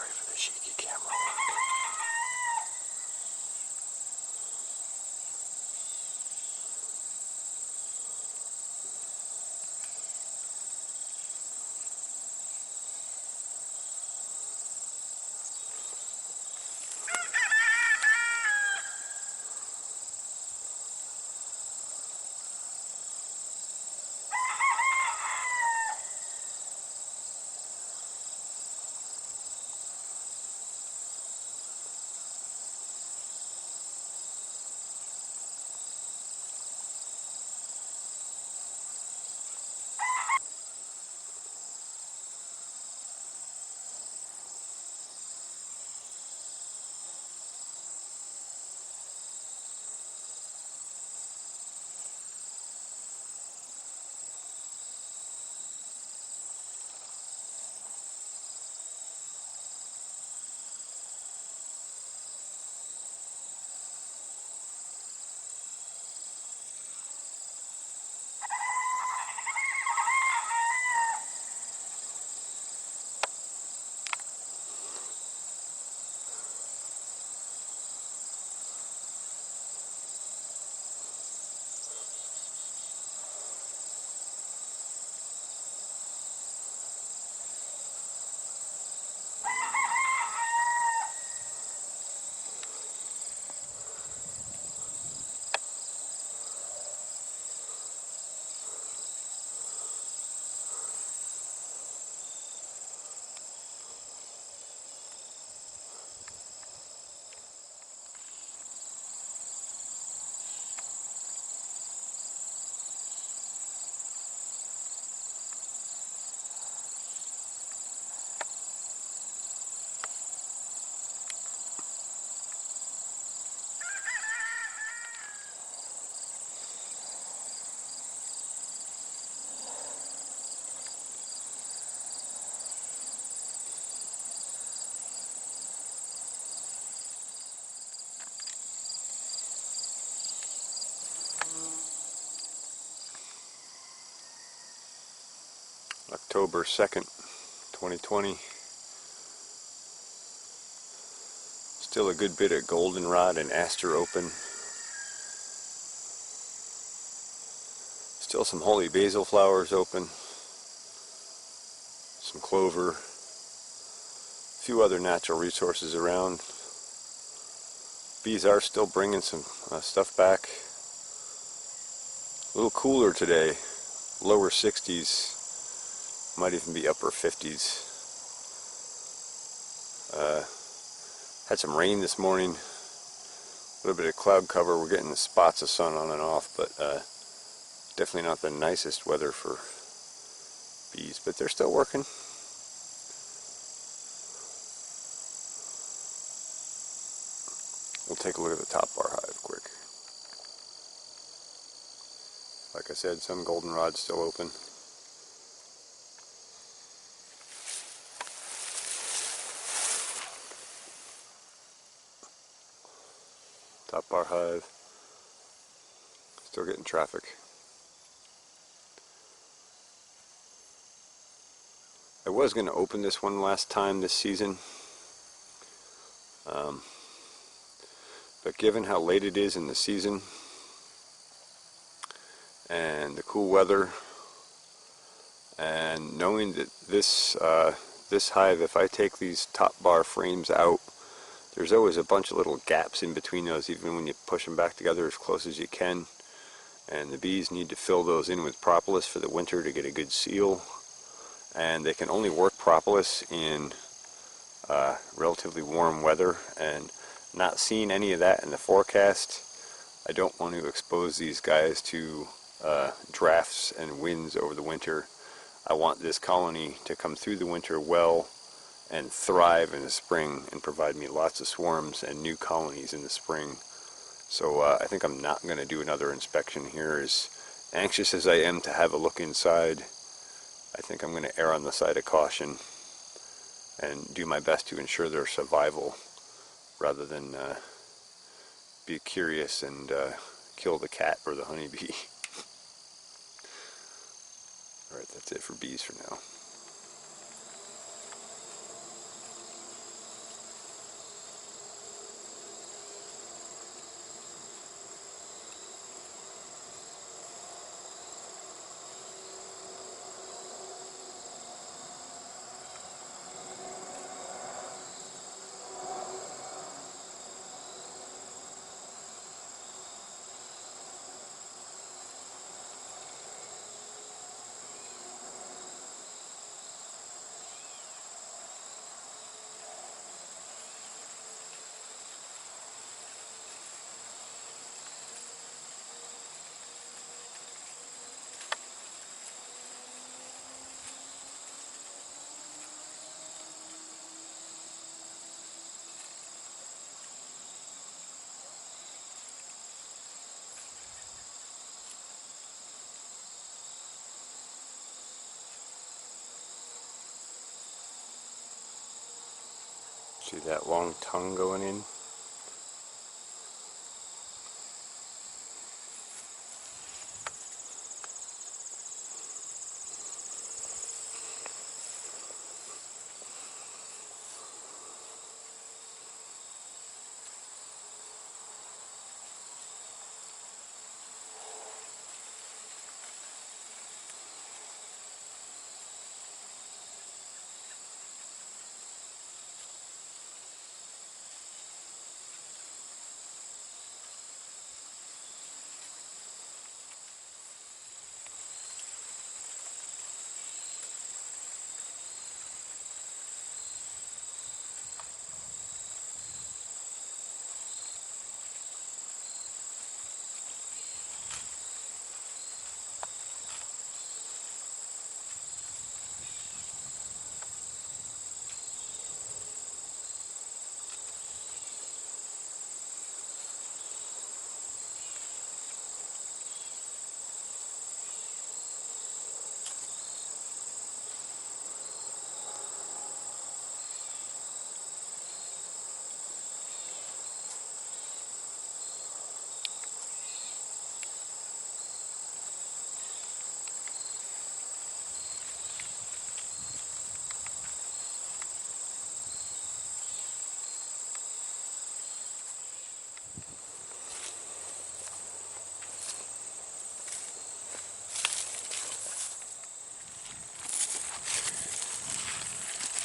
Sorry for the shaky camera work. October 2nd, 2020. Still a good bit of goldenrod and aster open. Still some holy basil flowers open. Some clover. A few other natural resources around. Bees are still bringing some stuff back. A little cooler today. Lower 60s. Might even be upper 50s. Had some rain this morning. A little bit of cloud cover. We're getting the spots of sun on and off, but definitely not the nicest weather for bees. But they're still working. We'll take a look at the top bar hive quick. Like I said, some goldenrod's still open. Top bar hive, still getting traffic. I was going to open this one last time this season, but given how late it is in the season and the cool weather, and knowing that this hive, if I take these top bar frames out, there's always a bunch of little gaps in between those, even when you push them back together as close as you can. And the bees need to fill those in with propolis for the winter to get a good seal. And they can only work propolis in relatively warm weather. And not seeing any of that in the forecast, I don't want to expose these guys to drafts and winds over the winter. I want this colony to come through the winter well and thrive in the spring and provide me lots of swarms and new colonies in the spring. So I think I'm not going to do another inspection here. As anxious as I am to have a look inside, I think I'm going to err on the side of caution and do my best to ensure their survival rather than be curious and kill the cat or the honeybee. Alright, that's it for bees for now. See that long tongue going in?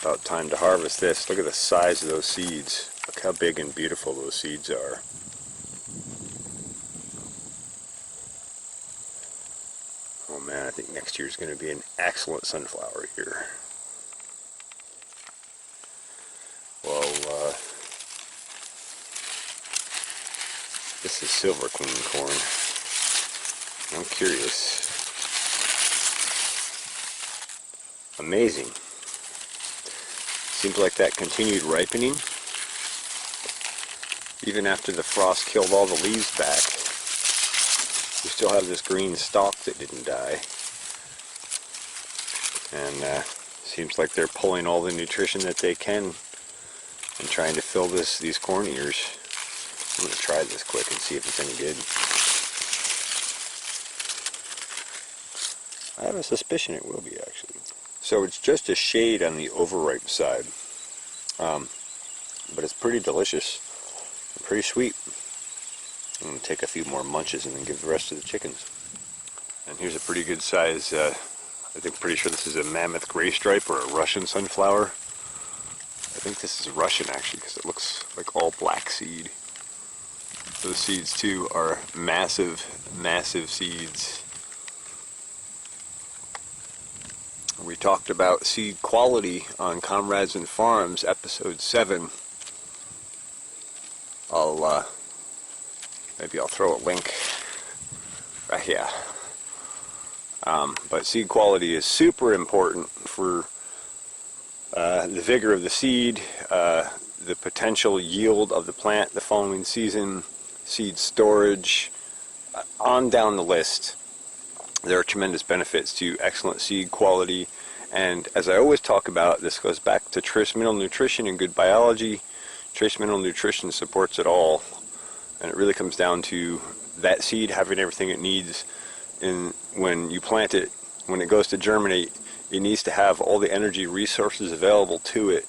About time to harvest this. Look at the size of those seeds. Look how big and beautiful those seeds are. Oh man, I think next year is going to be an excellent sunflower year. Well, this is Silver Queen corn. I'm curious. Amazing. Seems like that continued ripening. Even after the frost killed all the leaves back, we still have this green stalk that didn't die. And seems like they're pulling all the nutrition that they can and trying to fill these corn ears. I'm going to try this quick and see if it's any good. I have a suspicion it will be, actually. So it's just a shade on the overripe side, but it's pretty delicious and pretty sweet. I'm going to take a few more munches and then give the rest to the chickens. And here's a pretty good size, I think pretty sure this is a mammoth gray stripe or a Russian sunflower. I think this is Russian actually because it looks like all black seed. Those seeds too are massive, massive seeds. We talked about seed quality on Comrades and Farms, episode 7. Maybe I'll throw a link right here. But seed quality is super important for the vigor of the seed, the potential yield of the plant the following season, seed storage, on down the list. There are tremendous benefits to excellent seed quality, and as I always talk about, this goes back to trace mineral nutrition and good biology. Trace mineral nutrition supports it all, and it really comes down to that seed having everything it needs. And when you plant it, when it goes to germinate, it needs to have all the energy resources available to it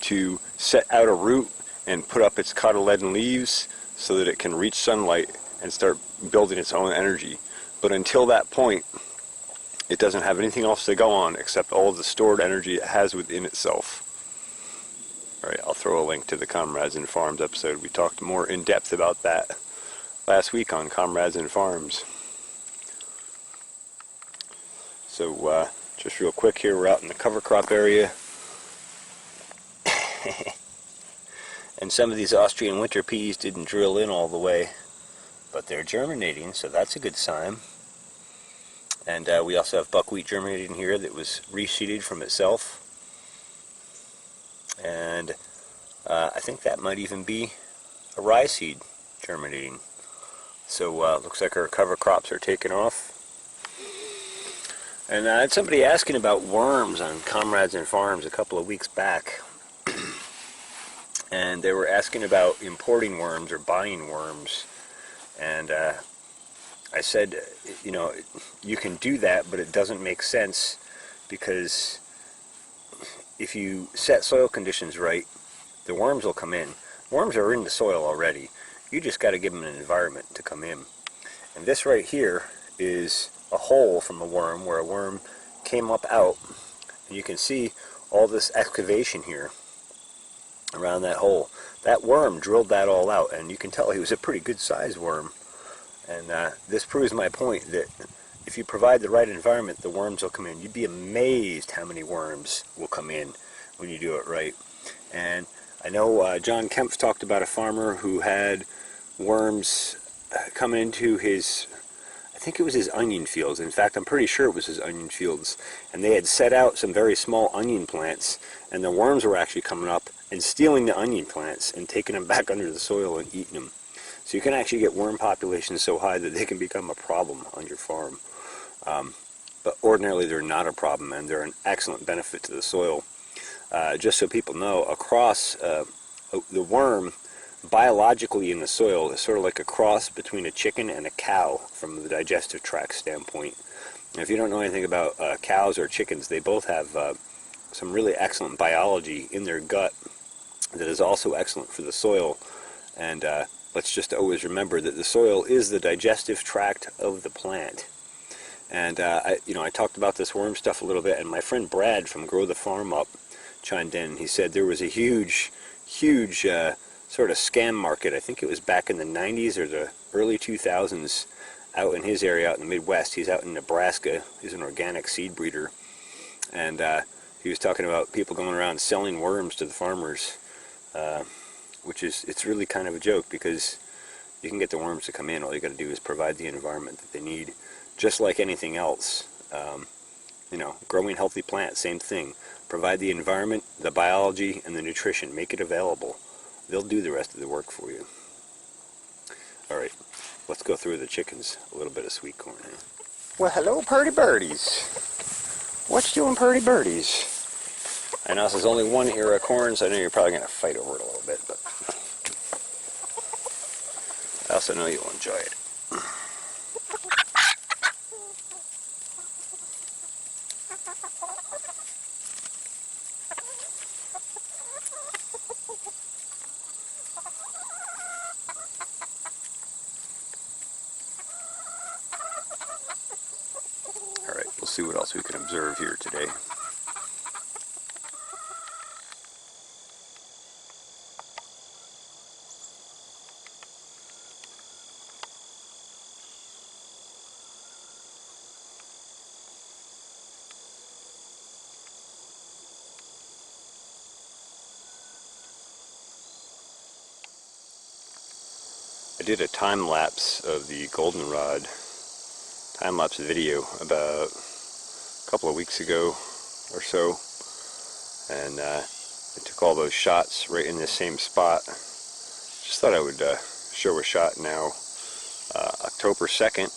to set out a root and put up its cotyledon leaves so that it can reach sunlight and start building its own energy. But until that point, it doesn't have anything else to go on except all of the stored energy it has within itself. Alright, I'll throw a link to the Comrades and Farms episode. We talked more in depth about that last week on Comrades and Farms. So, just real quick here, we're out in the cover crop area. And some of these Austrian winter peas didn't drill in all the way, but they're germinating, so that's a good sign. And we also have buckwheat germinating here that was reseeded from itself. And I think that might even be a rye seed germinating. So looks like our cover crops are taking off. And I had somebody asking about worms on Comrades and Farms a couple of weeks back. and they were asking about importing worms or buying worms, and I said, you know, you can do that, but it doesn't make sense, because if you set soil conditions right, the worms will come in. Worms are in the soil already. You just got to give them an environment to come in. And this right here is a hole from a worm where a worm came up out. And you can see all this excavation here around that hole. That worm drilled that all out, and you can tell he was a pretty good sized worm. And this proves my point that if you provide the right environment, the worms will come in. You'd be amazed how many worms will come in when you do it right. And I know John Kempf talked about a farmer who had worms coming into his, I think it was his onion fields. In fact, I'm pretty sure it was his onion fields. And they had set out some very small onion plants, and the worms were actually coming up and stealing the onion plants and taking them back under the soil and eating them. So you can actually get worm populations so high that they can become a problem on your farm. But ordinarily they're not a problem, and they're an excellent benefit to the soil. Just so people know, across the worm biologically in the soil is sort of like a cross between a chicken and a cow from the digestive tract standpoint. And if you don't know anything about cows or chickens, they both have some really excellent biology in their gut that is also excellent for the soil. And let's just always remember that the soil is the digestive tract of the plant. And I talked about this worm stuff a little bit, and my friend Brad from Grow the Farm Up chimed in. He said there was a huge sort of scam market. I think it was back in the 90s or the early 2000s out in his area out in the Midwest. He's out in Nebraska. He's an organic seed breeder. And he was talking about people going around selling worms to the farmers, which is, it's really kind of a joke, because you can get the worms to come in. All you got to do is provide the environment that they need, just like anything else. Growing healthy plants, same thing. Provide the environment, the biology, and the nutrition. Make it available. They'll do the rest of the work for you. All right, let's go through the chickens. A little bit of sweet corn here. Well, hello, purdy birdies. What you doing, purdy birdies? I know this is only one ear of corn, so I know you're probably going to fight over it a little bit, but I also know you'll enjoy it. All right, we'll see what else we can observe here today. I did a time lapse of the goldenrod time lapse video about a couple of weeks ago or so, and I took all those shots right in the same spot. Just thought I would show a shot now. October 2nd,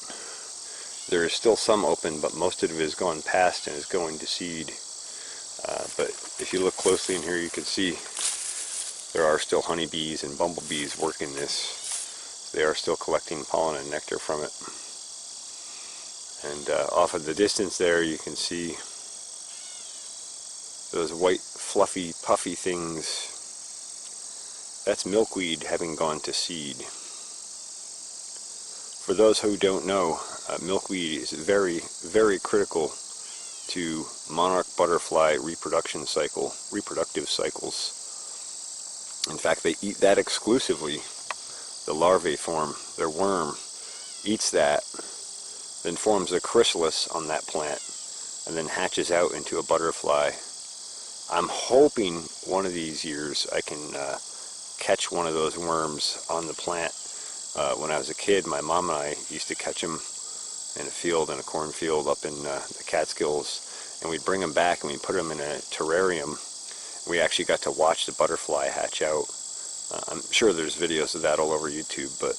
there is still some open, but most of it is gone past and is going to seed. But if you look closely in here, you can see there are still honeybees and bumblebees working this. They are still collecting pollen and nectar from it. And off of the distance there, you can see those white, fluffy, puffy things. That's milkweed having gone to seed. For those who don't know, milkweed is very, very critical to monarch butterfly reproductive cycles. In fact, they eat that exclusively. The larvae form, their worm eats that, then forms a chrysalis on that plant, and then hatches out into a butterfly. I'm hoping one of these years I can catch one of those worms on the plant. When I was a kid, my mom and I used to catch them in a field, in a cornfield up in the Catskills, and we'd bring them back and we'd put them in a terrarium. We actually got to watch the butterfly hatch out. I'm sure there's videos of that all over YouTube, but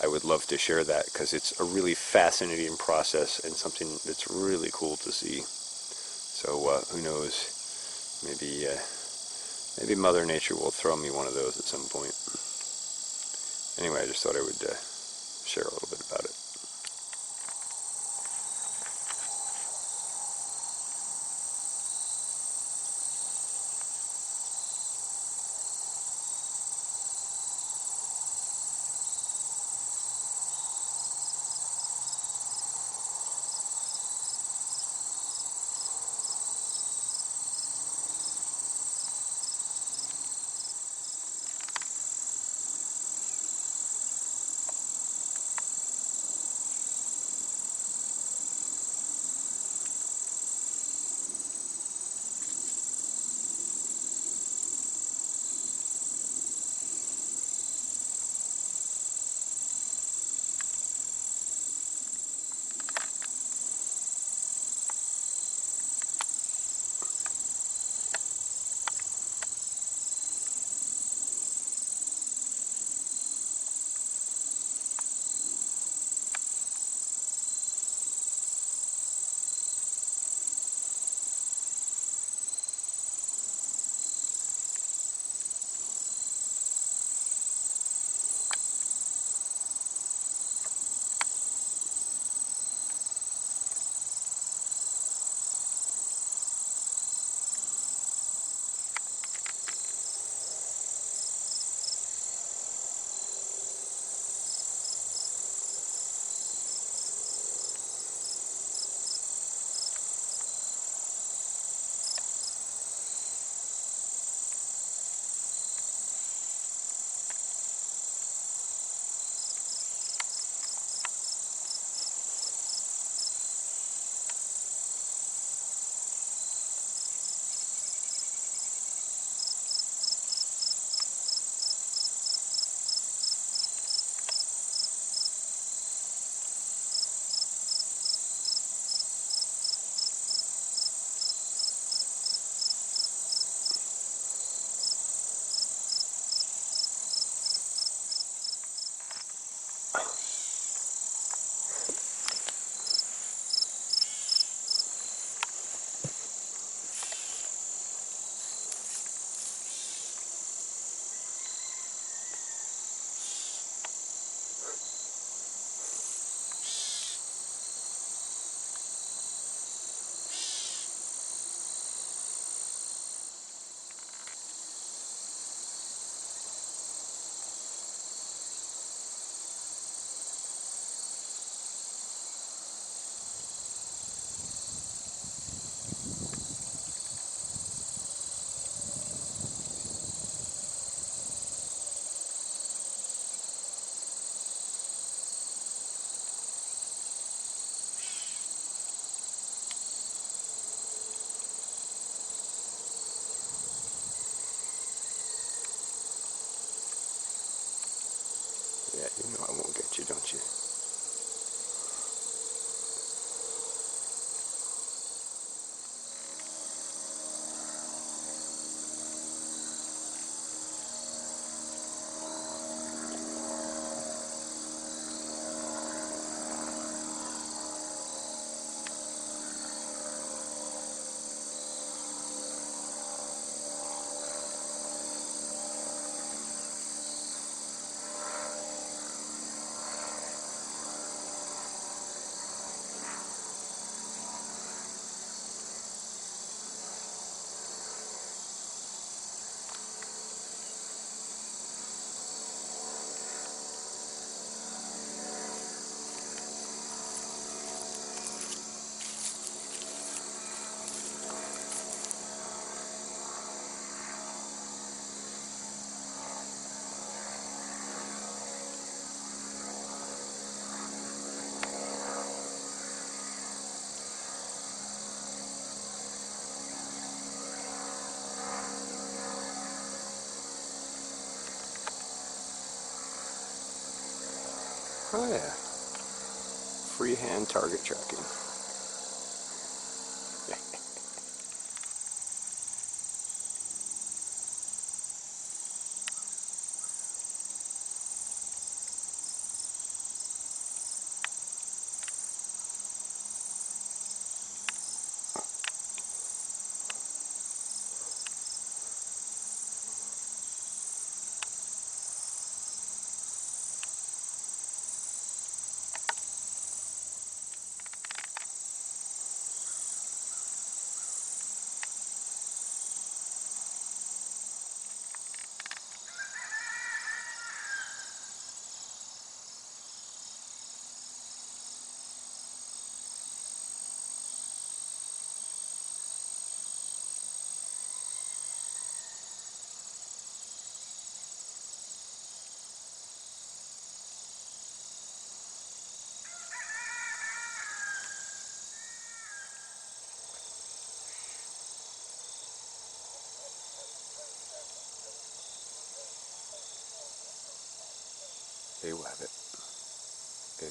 I would love to share that because it's a really fascinating process and something that's really cool to see. So who knows, maybe Maybe Mother Nature will throw me one of those at some point. Anyway, I just thought I would share a little bit about it. Yeah, you know I won't get you, don't you? Oh yeah, freehand target tracking.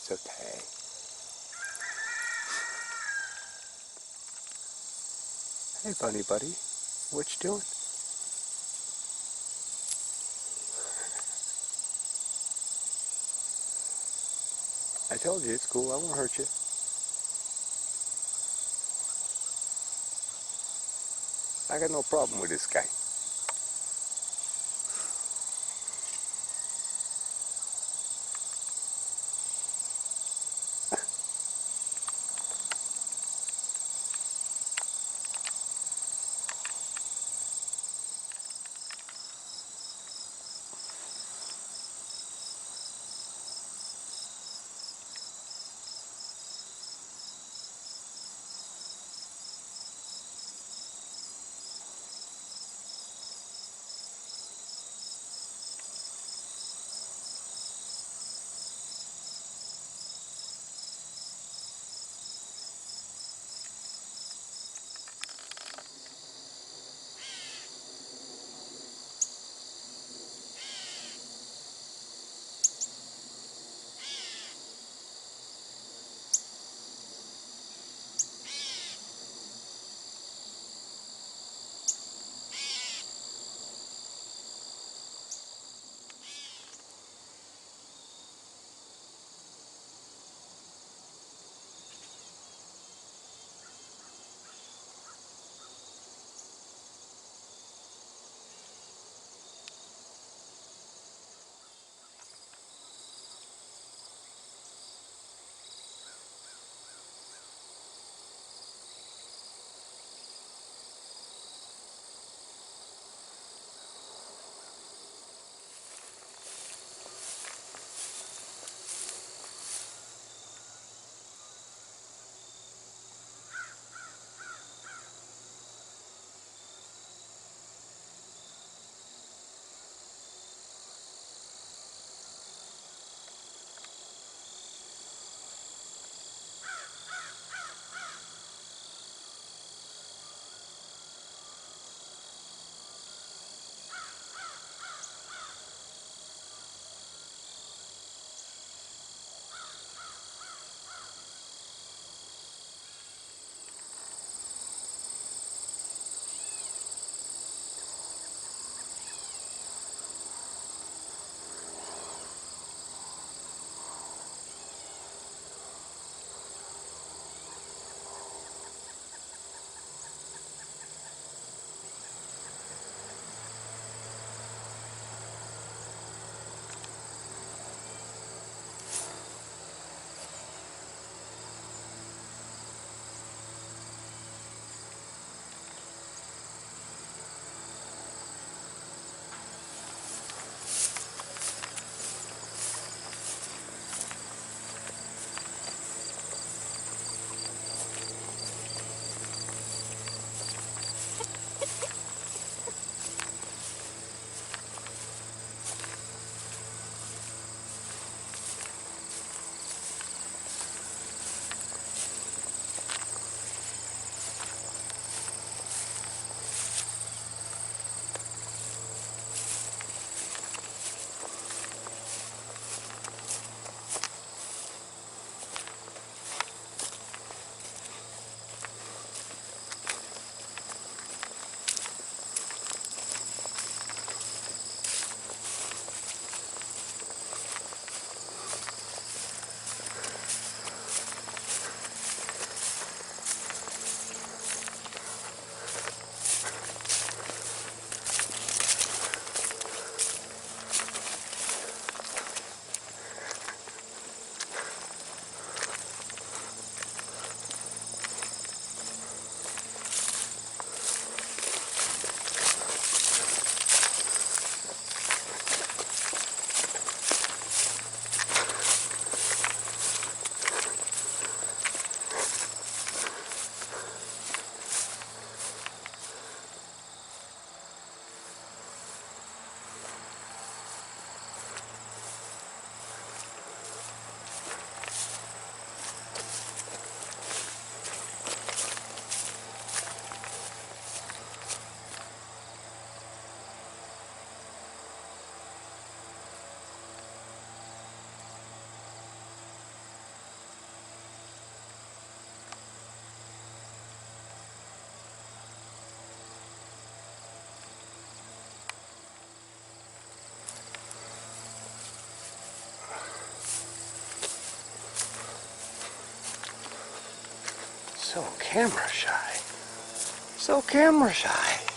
It's okay. Hey, bunny buddy. What you doing? I told you it's cool. I won't hurt you. I got no problem with this guy. So camera shy. So camera shy.